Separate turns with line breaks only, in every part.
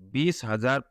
20,000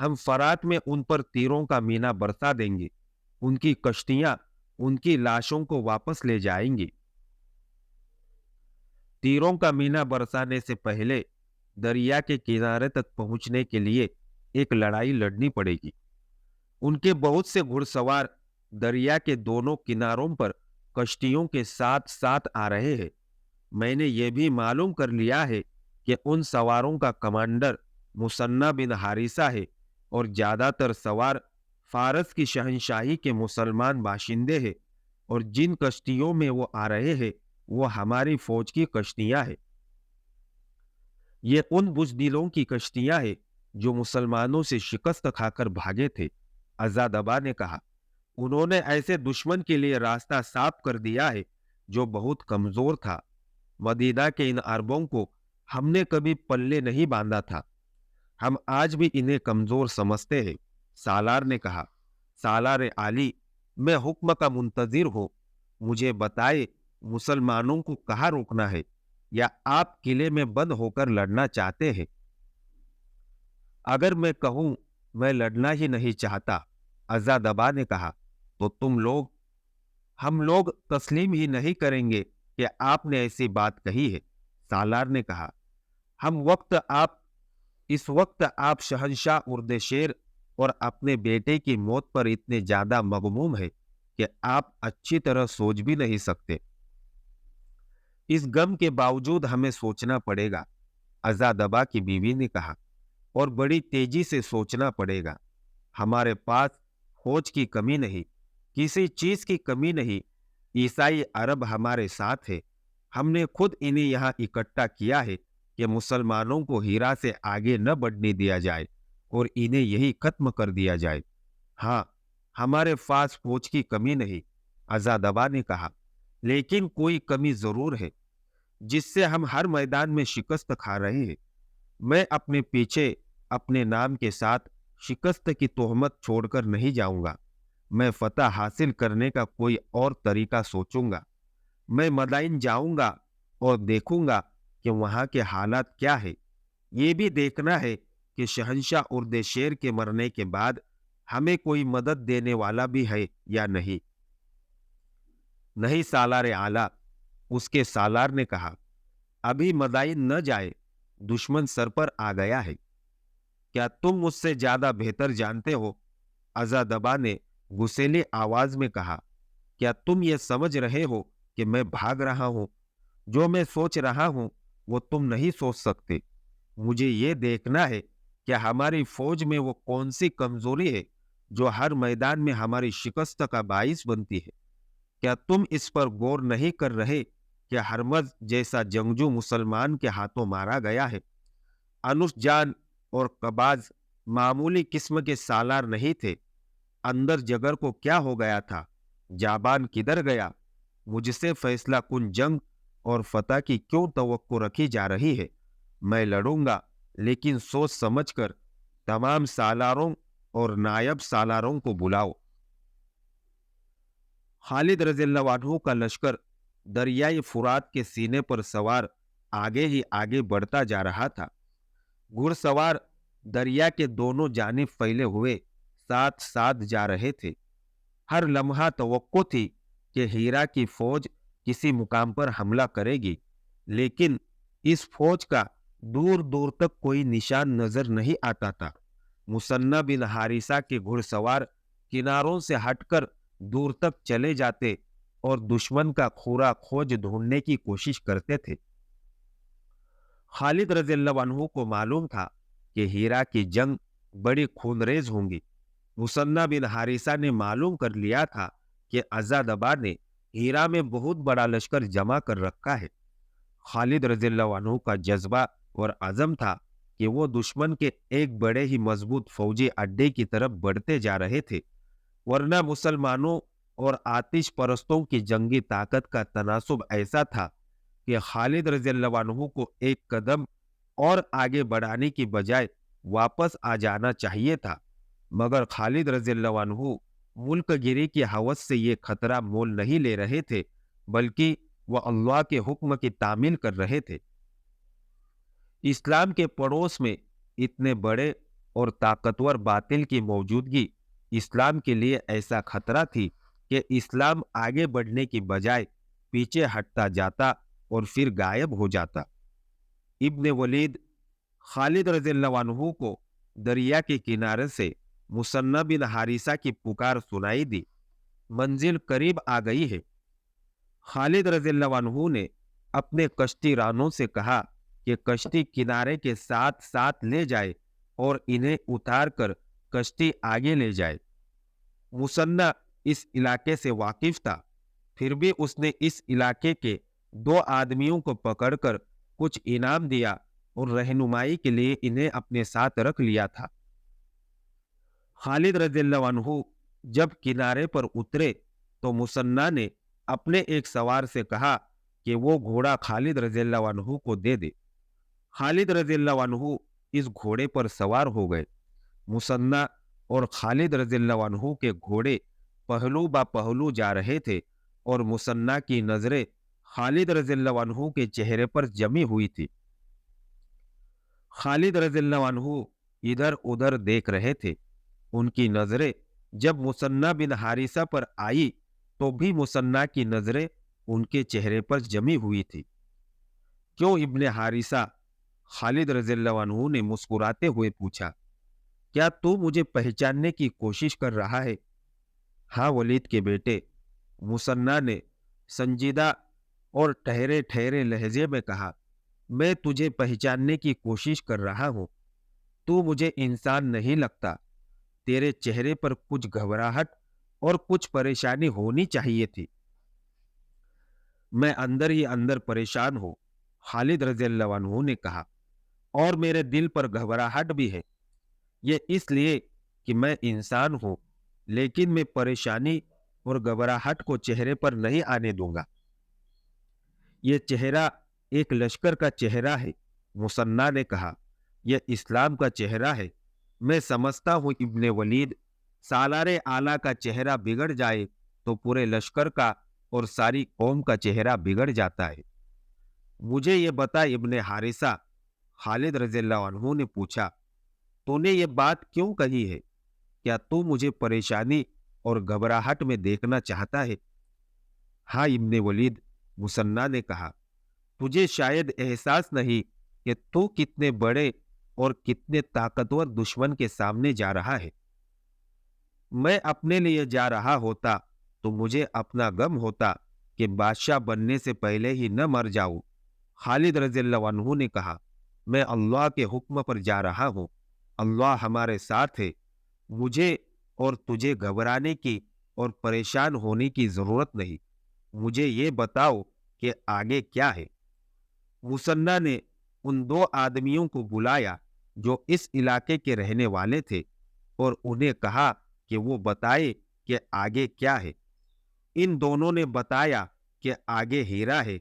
ہم فرات میں ان پر تیروں کا مینہ برسا دیں گے، ان کی کشتیاں ان کی لاشوں کو واپس لے جائیں گی۔ تیروں کا مینہ برسانے سے پہلے دریا کے کنارے تک پہنچنے کے لیے ایک لڑائی لڑنی پڑے گی۔ ان کے بہت سے گھڑ سوار دریا کے دونوں کناروں پر کشتیوں کے ساتھ ساتھ آ رہے ہیں۔ میں نے یہ بھی معلوم کر لیا ہے کہ ان سواروں کا کمانڈر مثنیٰ بن حارثہ ہے اور زیادہ تر سوار فارس کی شہنشاہی کے مسلمان باشندے ہیں، اور جن کشتیوں میں وہ آ رہے ہیں وہ ہماری فوج کی کشتیاں ہیں۔ یہ ان بزدلوں کی کشتیاں ہیں جو مسلمانوں سے شکست کھا کر بھاگے تھے۔ عزادبا نے کہا، انہوں نے ایسے دشمن کے لیے راستہ صاف کر دیا ہے جو بہت کمزور تھا۔ مدینہ کے ان عربوں کو ہم نے کبھی پلے نہیں باندھا تھا، ہم آج بھی انہیں کمزور سمجھتے ہیں۔ سالار نے کہا، سالار عالی، میں حکم کا منتظر ہوں، مجھے بتائے مسلمانوں کو کہاں روکنا ہے، یا آپ قلعے میں بند ہو کر لڑنا چاہتے ہیں؟ اگر میں کہوں میں لڑنا ہی نہیں چاہتا، عزادبا نے کہا، تو ہم لوگ تسلیم ہی نہیں کریں گے کہ آپ نے ایسی بات کہی ہے۔ سالار نے کہا، اس وقت آپ شہنشاہ اردشیر اور اپنے بیٹے کی موت پر اتنے زیادہ مغموم ہے کہ آپ اچھی طرح سوچ بھی نہیں سکتے۔ اس غم کے باوجود ہمیں سوچنا پڑے گا، عزادبا کی بیوی نے کہا، اور بڑی تیزی سے سوچنا پڑے گا۔ ہمارے پاس فوج کی کمی نہیں، کسی چیز کی کمی نہیں، عیسائی عرب ہمارے ساتھ ہے، ہم نے خود انہیں یہاں اکٹھا کیا ہے کہ مسلمانوں کو ہیرا سے آگے نہ بڑھنے دیا جائے اور انہیں یہی ختم کر دیا جائے۔ ہاں، ہمارے پاس فوج کی کمی نہیں، عزادبا نے کہا، لیکن کوئی کمی ضرور ہے جس سے ہم ہر میدان میں شکست کھا رہے ہیں۔ میں اپنے پیچھے اپنے نام کے ساتھ شکست کی تہمت چھوڑ کر نہیں جاؤں گا، میں فتح حاصل کرنے کا کوئی اور طریقہ سوچوں گا۔ میں مدائن جاؤں گا اور دیکھوں گا کہ وہاں کے حالات کیا ہے۔ یہ بھی دیکھنا ہے کہ شہنشاہ اردشیر کے مرنے کے بعد ہمیں کوئی مدد دینے والا بھی ہے یا نہیں۔ نہیں سالار اعلیٰ، اس کے سالار نے کہا، ابھی مدائن نہ جائے، دشمن سر پر آ گیا ہے۔ کیا تم مجھ سے زیادہ بہتر جانتے ہو؟ عزادبا نے غصیلی آواز میں کہا، کیا تم یہ سمجھ رہے ہو کہ میں بھاگ رہا ہوں؟ جو میں سوچ رہا ہوں وہ تم نہیں سوچ سکتے۔ مجھے یہ دیکھنا ہے کہ ہماری فوج میں وہ کون سی کمزوری ہے جو ہر میدان میں ہماری شکست کا باعث بنتی ہے۔ کیا تم اس پر غور نہیں کر رہے کہ ہرمز جیسا جنگجو مسلمان کے ہاتھوں مارا گیا ہے؟ انوش جان اور قباز معمولی قسم کے سالار نہیں تھے۔ اندر جگر کو کیا ہو گیا تھا؟ جابان کدھر گیا؟ مجھ سے فیصلہ کن جنگ اور فتح کی کیوں توقع رکھی جا رہی ہے؟ میں لڑوں گا، لیکن سوچ سمجھ کر تمام سالاروں اور نائب سالاروں کو بلاؤ۔ خالد رضی اللہ عنہ کا لشکر دریائے فرات کے سینے پر سوار آگے ہی آگے بڑھتا جا رہا تھا۔ گھڑ سوار دریا کے دونوں جانب پھیلے ہوئے ساتھ ساتھ جا رہے تھے۔ ہر لمحہ توقع تھی کہ ہیرا کی فوج کسی مقام پر حملہ کرے گی، لیکن اس فوج کا دور دور تک کوئی نشان نظر نہیں آتا تھا۔ مثنیٰ بن حارثہ کے گھڑ سوار کناروں سے ہٹ کر دور تک چلے جاتے اور دشمن کا کھورا کھوج ڈھونڈنے کی کوشش کرتے تھے۔ خالد رضی اللہ عنہ کو معلوم تھا کہ ہیرا کی جنگ بڑی خونریز ہوں گی۔ مثنیٰ بن حارثہ نے معلوم کر لیا تھا کہ عزادبا نے ہیرا میں بہت بڑا لشکر جمع کر رکھا ہے۔ خالد رضی اللہ عنہ کا جذبہ اور عزم تھا کہ وہ دشمن کے ایک بڑے ہی مضبوط فوجی اڈے کی طرف بڑھتے جا رہے تھے، ورنہ مسلمانوں اور آتش پرستوں کی جنگی طاقت کا تناسب ایسا تھا کہ خالد رضی اللہ عنہ کو ایک قدم اور آگے بڑھانے کی بجائے واپس آ جانا چاہیے تھا، مگر خالد رضی اللہ عنہ ملک گیری کی ہوس سے یہ خطرہ مول نہیں لے رہے تھے، بلکہ وہ اللہ کے حکم کی تعمیل کر رہے تھے۔ اسلام کے پڑوس میں اتنے بڑے اور طاقتور باطل کی موجودگی اسلام کے لیے ایسا خطرہ تھی کہ اسلام آگے بڑھنے کی بجائے پیچھے ہٹتا جاتا اور پھر غائب ہو جاتا۔ ابن ولید خالد رضی اللہ عنہ کو دریا کے کنارے سے مثنی بن حارثہ کی پکار سنائی دی، منزل قریب آ گئی ہے۔ خالد رضی اللہ عنہ نے اپنے کشتی رانوں سے کہا کہ کشتی کنارے کے ساتھ ساتھ لے جائے اور انہیں اتار کر کشتی آگے لے جائے۔ مثنی اس علاقے سے واقف تھا، پھر بھی اس نے اس علاقے کے 2 آدمیوں کو پکڑ کر کچھ انعام دیا اور رہنمائی کے لیے انہیں اپنے ساتھ رکھ لیا تھا۔ خالد رضی اللہ عنہ جب کنارے پر اترے تو مثنی نے اپنے ایک سوار سے کہا کہ وہ گھوڑا خالد رضی اللہ عنہ کو دے دے۔ خالد رضی اللہ عنہ اس گھوڑے پر سوار ہو گئے۔ مثنی اور خالد رضی اللہ عنہ کے گھوڑے پہلو با پہلو جا رہے تھے اور مثنی کی نظریں خالد رضی اللہ عنہ کے چہرے پر جمی ہوئی تھی۔ خالد رضی اللہ عنہ ادھر ادھر دیکھ رہے تھے۔ ان کی نظریں جب مثنی بن حارثہ پر آئی تو بھی مثنی کی نظریں ان کے چہرے پر جمی ہوئی تھی۔ کیوں ابن حارثہ؟ خالد رضی اللہ عنہ نے مسکراتے ہوئے پوچھا، کیا تو مجھے پہچاننے کی کوشش کر رہا ہے؟ ہاں ولید کے بیٹے، مثنی نے سنجیدہ اور ٹھہرے ٹھہرے لہجے میں کہا، میں تجھے پہچاننے کی کوشش کر رہا ہوں۔ تو مجھے انسان نہیں لگتا۔ تیرے چہرے پر کچھ گھبراہٹ اور کچھ پریشانی ہونی چاہیے تھی۔ میں اندر ہی اندر پریشان ہوں، خالد رضی اللہ عنہ نے کہا، اور میرے دل پر گھبراہٹ بھی ہے۔ یہ اس لیے کہ میں انسان ہوں، لیکن میں پریشانی اور گھبراہٹ کو چہرے پر نہیں آنے دوں گا۔ یہ چہرہ ایک لشکر کا چہرہ ہے، مثنی نے کہا، یہ اسلام کا چہرہ ہے۔ میں سمجھتا ہوں ابن ولید، سالار اعلیٰ کا چہرہ بگڑ جائے تو پورے لشکر کا اور ساری قوم کا چہرہ بگڑ جاتا ہے۔ مجھے یہ بتا ابن حارثہ، خالد رضی اللہ عنہ نے پوچھا، تو نے یہ بات کیوں کہی ہے؟ کیا تو مجھے پریشانی اور گھبراہٹ میں دیکھنا چاہتا ہے؟ ہاں ابن ولید، مثنی نے کہا، تجھے شاید احساس نہیں کہ تو کتنے بڑے اور کتنے طاقتور دشمن کے سامنے جا رہا ہے۔ میں اپنے لیے جا رہا ہوتا تو مجھے اپنا غم ہوتا کہ بادشاہ بننے سے پہلے ہی نہ مر جاؤں۔ خالد رضی اللہ عنہ نے کہا، میں اللہ کے حکم پر جا رہا ہوں، اللہ ہمارے ساتھ ہے، مجھے اور تجھے گھبرانے کی اور پریشان ہونے کی ضرورت نہیں۔ مجھے یہ بتاؤ کہ آگے کیا ہے؟ مثنی نے ان 2 آدمیوں کو بلایا جو اس علاقے کے رہنے والے تھے اور انہیں کہا کہ وہ بتائے کہ آگے کیا ہے۔ ان دونوں نے بتایا کہ آگے ہیرا ہے،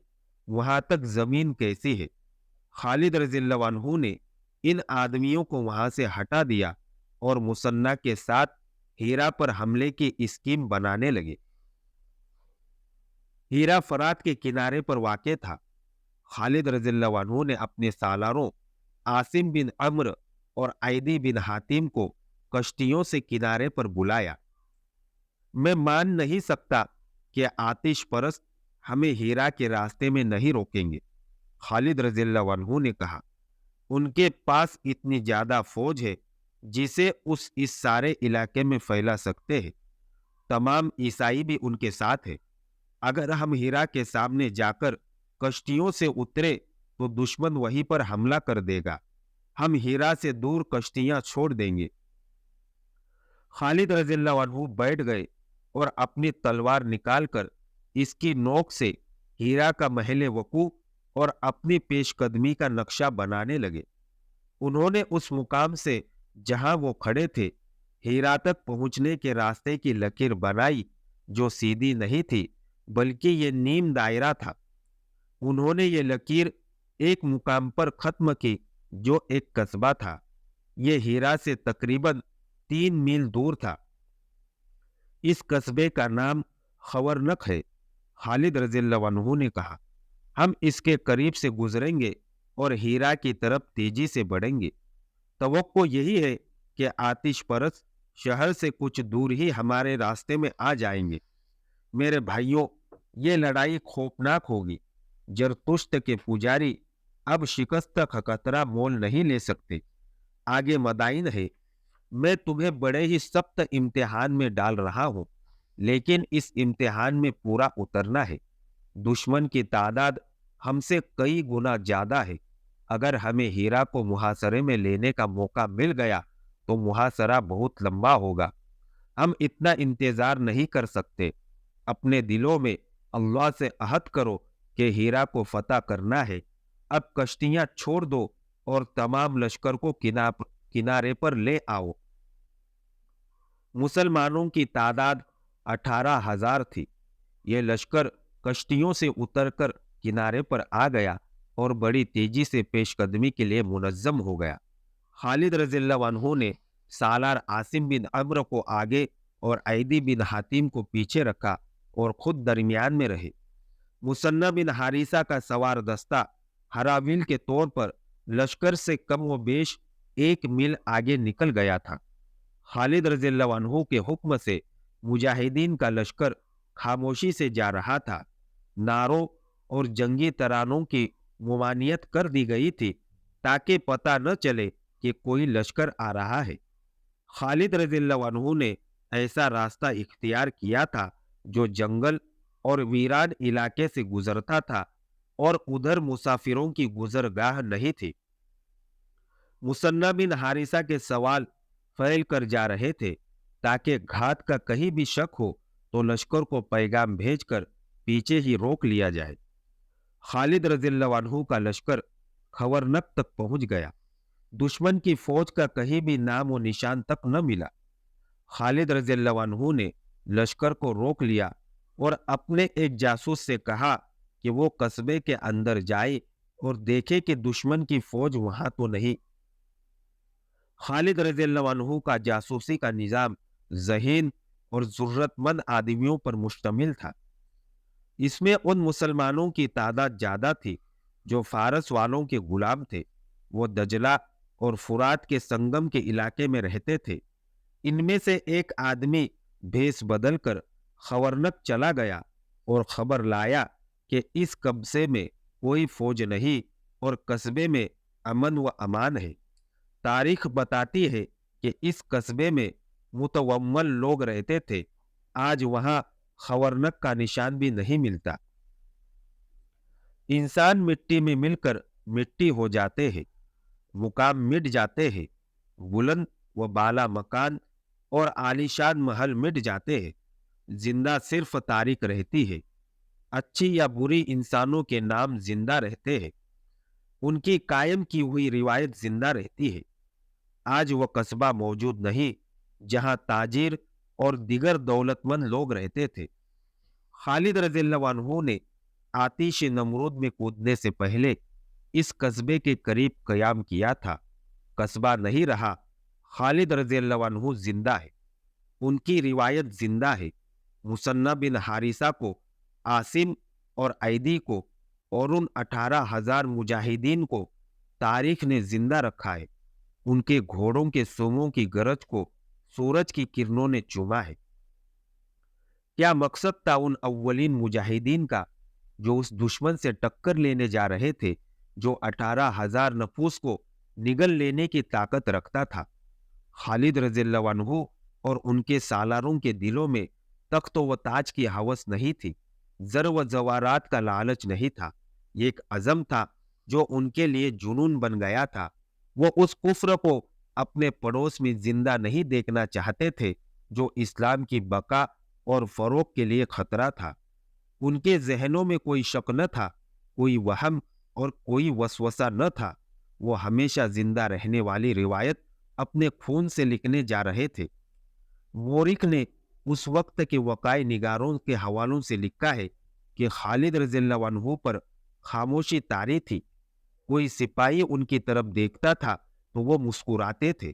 وہاں تک زمین کیسی ہے۔ خالد رضی اللہ عنہ نے ان آدمیوں کو وہاں سے ہٹا دیا اور مثنی کے ساتھ ہیرا پر حملے کی اسکیم بنانے لگے۔ ہیرا فرات کے کنارے پر واقع تھا۔ خالد رضی اللہ عنہ نے اپنے سالاروں عاصم بن عمر اور عیدی بن حاتم کو کشتیوں سے کنارے پر بلایا۔ میں مان نہیں سکتا کہ آتش پرست ہمیں ہیرا کے راستے میں نہیں روکیں گے، خالد رضی اللہ عنہ نے کہا۔ ان کے پاس اتنی زیادہ فوج ہے جسے اس سارے علاقے میں پھیلا سکتے ہیں۔ تمام عیسائی بھی ان کے ساتھ ہے۔ اگر ہم ہیرا کے سامنے جا کر کشتیوں سے اترے تو دشمن وہیں پر حملہ کر دے گا۔ ہم ہیرا سے دور کشتیاں چھوڑ دیں گے۔ خالد رضی اللہ عنہ بیٹھ گئے اور اپنی تلوار نکال کر اس کی نوک سے ہیرا کا محل وقوع اور اپنی پیش قدمی کا نقشہ بنانے لگے۔ انہوں نے اس مقام سے جہاں وہ کھڑے تھے ہیرا تک پہنچنے کے راستے کی لکیر بنائی، جو سیدھی نہیں تھی بلکہ یہ نیم دائرہ تھا۔ انہوں نے یہ لکیر ایک مقام پر ختم کی جو ایک قصبہ تھا۔ یہ ہیرا سے تقریباً 3 میل دور تھا۔ اس قصبے کا نام خورنق ہے۔ خالد رضی اللہ عنہ نے کہا، ہم اس کے قریب سے گزریں گے اور ہیرا کی طرف تیزی سے بڑھیں گے۔ توقع یہی ہے کہ آتش پرست شہر سے کچھ دور ہی ہمارے راستے میں آ جائیں گے۔ میرے بھائیوں، یہ لڑائی خوفناک ہوگی۔ زرتشت کے پجاری اب شکست کا خطرہ مول نہیں لے سکتے۔ آگے مدائن ہے۔ میں تمہیں بڑے ہی سخت امتحان میں ڈال رہا ہوں، لیکن اس امتحان میں پورا اترنا ہے۔ دشمن کی تعداد ہم سے کئی گنا زیادہ ہے۔ اگر ہمیں ہیرا کو محاصرے میں لینے کا موقع مل گیا تو محاصرہ بہت لمبا ہوگا۔ ہم اتنا انتظار نہیں کر سکتے۔ اپنے دلوں میں اللہ سے عہد کرو کہ ہیرا کو فتح کرنا ہے۔ اب کشتیاں چھوڑ دو اور تمام لشکر کو کنارے پر لے آؤ۔ مسلمانوں کی تعداد 18,000 تھی۔ یہ لشکر کشتیوں سے اتر کر کنارے پر آ گیا اور بڑی تیزی سے پیش قدمی کے لیے منظم ہو گیا۔ خالد رضی اللہ عنہ نے سالار عاصم بن عمرو کو آگے اور عیدی بن حاتم کو پیچھے رکھا اور خود درمیان میں رہے۔ مثنی بن حارثہ کا سوار دستہ ہراویل کے طور پر لشکر سے کم و بیش 1 میل آگے نکل گیا تھا۔ خالد رضی اللہ عنہ کے حکم سے مجاہدین کا لشکر خاموشی سے جا رہا تھا۔ نعروں اور جنگی ترانوں کی ممانعت کر دی گئی تھی تاکہ پتہ نہ چلے کہ کوئی لشکر آ رہا ہے۔ خالد رضی اللہ عنہ نے ایسا راستہ اختیار کیا تھا جو جنگل اور ویران علاقے سے گزرتا تھا اور ادھر مسافروں کی گزرگاہ نہیں تھی۔ مثنی بن حارثہ کے سوال پھیل کر جا رہے تھے تاکہ گھات کا کہیں بھی شک ہو تو لشکر کو پیغام بھیج کر پیچھے ہی روک لیا جائے۔ خالد رضی اللہ عنہ کا لشکر خورنک تک پہنچ گیا۔ دشمن کی فوج کا کہیں بھی نام و نشان تک نہ ملا۔ خالد رضی اللہ عنہ نے لشکر کو روک لیا اور اپنے ایک جاسوس سے کہا کہ وہ قصبے کے اندر جائے اور دیکھے کہ دشمن کی فوج وہاں تو نہیں۔ خالد رضی اللہ عنہ کا جاسوسی کا نظام ذہین اور ضرورت مند آدمیوں پر مشتمل تھا۔ اس میں ان مسلمانوں کی تعداد زیادہ تھی جو فارس والوں کے غلام تھے۔ وہ دجلہ اور فرات کے سنگم کے علاقے میں رہتے تھے۔ ان میں سے ایک آدمی بھیس بدل کر خورنک چلا گیا اور خبر لایا کہ اس قصبے میں کوئی فوج نہیں اور قصبے میں امن و امان ہے۔ تاریخ بتاتی ہے کہ اس قصبے میں متومل لوگ رہتے تھے۔ آج وہاں خورنک کا نشان بھی نہیں ملتا۔ انسان مٹی میں مل کر مٹی ہو جاتے ہیں، مقام مٹ جاتے ہیں، بلند و بالا مکان اور عالیشان محل مٹ جاتے ہیں، زندہ صرف تاریخ رہتی ہے۔ اچھی یا بری انسانوں کے نام زندہ رہتے ہیں، ان کی قائم کی ہوئی روایت زندہ رہتی ہے۔ آج وہ قصبہ موجود نہیں جہاں تاجر اور دیگر دولت مند لوگ رہتے تھے۔ خالد رضی اللہ عنہ نے آتش نمرود میں کودنے سے پہلے اس قصبے کے قریب قیام کیا تھا۔ قصبہ نہیں رہا، خالد رضی اللہ عنہ زندہ ہے، ان کی روایت زندہ ہے۔ مثنی بن حارثہ کو، عاصم اور عیدی کو اور ان 18,000 مجاہدین کو تاریخ نے زندہ رکھا ہے۔ ان کے گھوڑوں کے سوموں کی گرج کو سورج کی کرنوں نے چوما ہے۔ کیا مقصد تھا ان اولین مجاہدین کا جو اس دشمن سے ٹکر لینے جا رہے تھے جو 18,000 نفوس کو نگل لینے کی طاقت رکھتا تھا؟ خالد رضی اللہ عنہ اور ان کے سالاروں کے دلوں میں تخت و تاج کی ہوس نہیں تھی، زر و زوارات کا لالچ نہیں تھا۔ یہ ایک عزم تھا جو ان کے لیے جنون بن گیا تھا۔ وہ اس کفر کو اپنے پڑوس میں زندہ نہیں دیکھنا چاہتے تھے جو اسلام کی بقا اور فروغ کے لیے خطرہ تھا۔ ان کے ذہنوں میں کوئی شک نہ تھا، کوئی وہم اور کوئی وسوسہ نہ تھا۔ وہ ہمیشہ زندہ رہنے والی روایت اپنے خون سے لکھنے جا رہے تھے۔ مورخ نے اس وقت کے وقائع نگاروں کے حوالوں سے لکھا ہے کہ خالد رضی اللہ عنہ پر خاموشی طاری تھی۔ کوئی سپاہی ان کی طرف دیکھتا تھا تو وہ مسکراتے تھے۔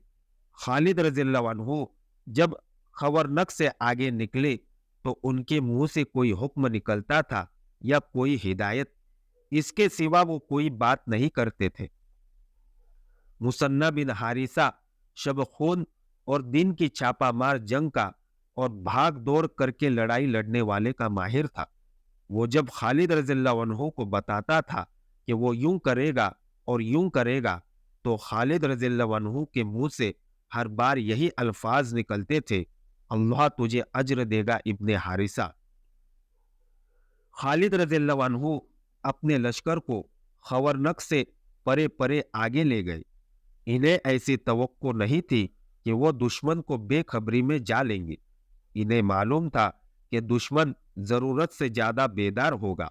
خالد رضی اللہ عنہ جب خورنک سے آگے نکلے تو ان کے منہ سے کوئی حکم نکلتا تھا یا کوئی ہدایت، اس کے سوا وہ کوئی بات نہیں کرتے تھے۔ مثنی بن حارثہ شب خون اور دن کی چھاپا مار جنگ کا اور بھاگ دوڑ کر کے لڑائی لڑنے والے کا ماہر تھا۔ وہ جب خالد رضی اللہ عنہ کو بتاتا تھا کہ وہ یوں کرے گا اور یوں کرے گا، تو خالد رضی اللہ عنہ کے منہ سے ہر بار یہی الفاظ نکلتے تھے: اللہ تجھے اجر دے گا ابن حارثہ۔ خالد رضی اللہ عنہ اپنے لشکر کو خورنک سے پرے پرے آگے لے گئے۔ انہیں ایسی توقع نہیں تھی کہ وہ دشمن کو بے خبری میں جا لیں گے۔ انہیں معلوم تھا کہ دشمن ضرورت سے زیادہ بیدار ہوگا۔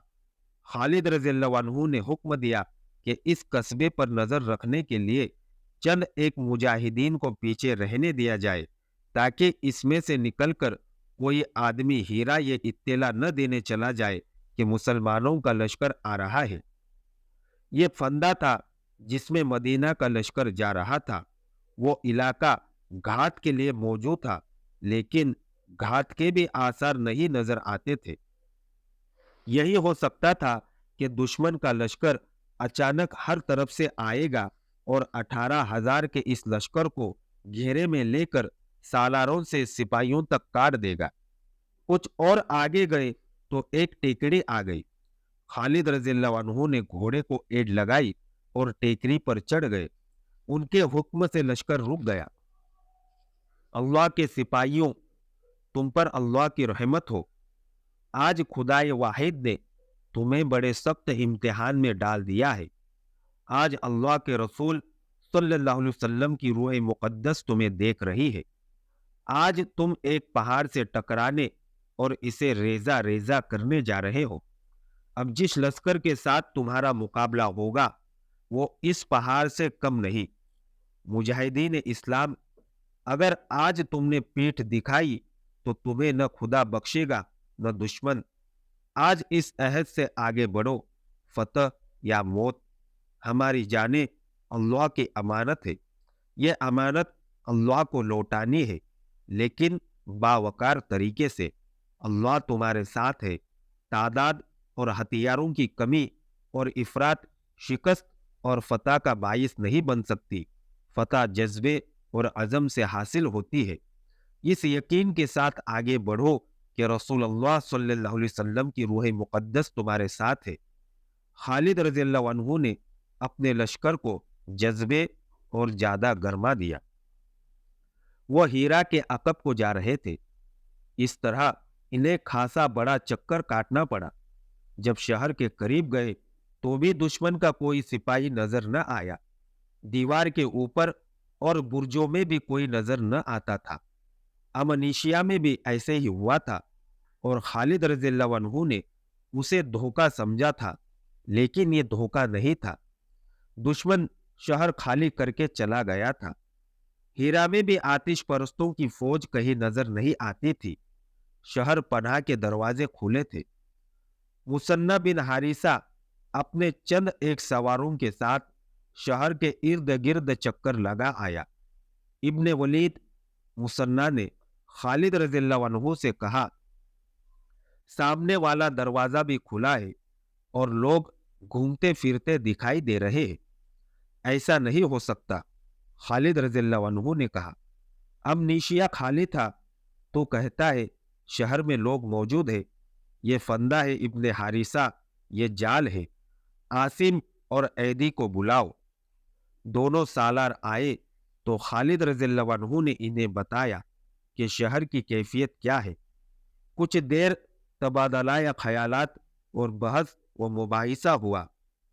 خالد رضی اللہ عنہ نے حکم دیا کہ اس قصبے پر نظر رکھنے کے لیے چند ایک مجاہدین کو پیچھے رہنے دیا جائے، تاکہ اس میں سے نکل کر کوئی آدمی ہیرا یہ اطلاع نہ دینے چلا جائے کہ مسلمانوں کا لشکر آ رہا ہے۔ یہ فندہ تھا جس میں مدینہ کا لشکر جا رہا تھا۔ وہ علاقہ گھاٹ کے لیے موجود تھا، لیکن گھاٹ کے بھی آثار نہیں نظر آتے تھے۔ یہی ہو سکتا تھا کہ دشمن کا لشکر اچانک ہر طرف سے آئے گا اور 18,000 کے اس لشکر کو گھیرے میں لے کر سالاروں سے سپاہیوں تک کاٹ دے گا۔ کچھ اور آگے گئے تو ایک ٹیکری آ گئی۔ خالد رضی اللہ عنہ نے گھوڑے کو ایڑ لگائی اور ٹیکری پر چڑھ گئے۔ ان کے حکم سے لشکر رک گیا۔ اللہ کے سپاہیوں، تم پر اللہ کی رحمت ہو۔ آج خدائے واحد نے تمہیں بڑے سخت امتحان میں ڈال دیا ہے۔ آج اللہ کے رسول صلی اللہ علیہ وسلم کی روح مقدس تمہیں دیکھ رہی ہے۔ آج تم ایک پہاڑ سے ٹکرانے اور اسے ریزہ ریزہ کرنے جا رہے ہو۔ اب جس لشکر کے ساتھ تمہارا مقابلہ ہوگا وہ اس پہاڑ سے کم نہیں۔ مجاہدین اسلام، اگر آج تم نے پیٹھ دکھائی تو تمہیں نہ خدا بخشے گا نہ دشمن۔ آج اس عہد سے آگے بڑھو، فتح یا موت۔ ہماری جانیں اللہ کی امانت ہے۔ یہ امانت اللہ کو لوٹانی ہے، لیکن باوقار طریقے سے۔ اللہ تمہارے ساتھ ہے۔ تعداد اور ہتھیاروں کی کمی اور افراط شکست اور فتح کا باعث نہیں بن سکتی۔ فتح جذبے اور عزم سے حاصل ہوتی ہے۔ اس یقین کے ساتھ آگے بڑھو کہ رسول اللہ صلی اللہ علیہ وسلم کی روح مقدس تمہارے ساتھ ہے۔ خالد رضی اللہ عنہ نے اپنے لشکر کو جذبے اور زیادہ گرما دیا۔ وہ ہیرا کے عقب کو جا رہے تھے۔ اس طرح انہیں خاصا بڑا چکر کاٹنا پڑا۔ جب شہر کے قریب گئے تو بھی دشمن کا کوئی سپاہی نظر نہ آیا۔ دیوار کے اوپر اور برجوں میں بھی کوئی نظر نہ آتا تھا۔ امنیشیا میں بھی ایسے ہی ہوا تھا، اور خالد رضی اللہ عنہ نے اسے دھوکہ سمجھا تھا، لیکن یہ دھوکہ نہیں تھا۔ دشمن شہر خالی کر کے چلا گیا تھا۔ ہیرا میں بھی آتش پرستوں کی فوج کہیں نظر نہیں آتی تھی۔ شہر پناہ کے دروازے کھلے تھے۔ مثنہ بن حارثہ اپنے چند ایک سواروں کے ساتھ شہر کے ارد گرد چکر لگا آیا۔ ابن ولید مثنہ نے خالد رضی اللہ عنہ سے کہا، سامنے والا دروازہ بھی کھلا ہے اور لوگ گھومتے پھرتے دکھائی دے رہے ہیں۔ ایسا نہیں ہو سکتا۔ خالد رضی اللہ عنہ نے کہا، امنیشیا خالی تھا تو کہتا ہے شہر میں لوگ موجود ہیں۔ یہ فندہ ہے ابن حارثہ، یہ جال ہے۔ عاصم اور ایدی کو بلاؤ۔ دونوں سالار آئے تو خالد رضی اللہ عنہ نے انہیں بتایا کہ شہر کی کیفیت کیا ہے۔ کچھ دیر تبادلہ خیالات اور بحث و مباحثہ ہوا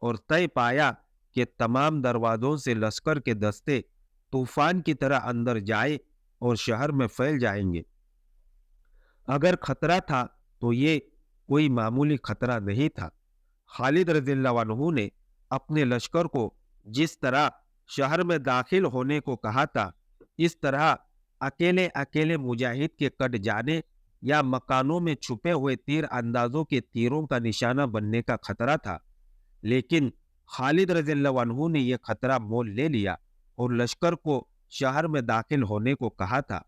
اور طے پایا کہ تمام دروازوں سے لشکر کے دستے طوفان کی طرح اندر جائے اور شہر میں پھیل جائیں گے۔ اگر خطرہ تھا تو یہ کوئی معمولی خطرہ نہیں تھا۔ خالد رضی اللہ عنہ نے اپنے لشکر کو جس طرح شہر میں داخل ہونے کو کہا تھا، اس طرح اکیلے اکیلے مجاہد کے کٹ جانے یا مکانوں میں چھپے ہوئے تیر اندازوں کے تیروں کا نشانہ بننے کا خطرہ تھا، لیکن خالد رضی اللہ عنہ نے یہ خطرہ مول لے لیا اور لشکر کو شہر میں داخل ہونے کو کہا تھا۔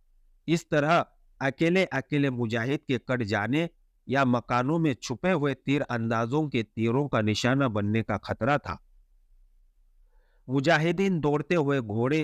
اس طرح اکیلے اکیلے مجاہد کے کٹ جانے یا مکانوں میں چھپے ہوئے تیر اندازوں کے تیروں کا نشانہ بننے کا خطرہ تھا۔ مجاہدین دوڑتے ہوئے گھوڑے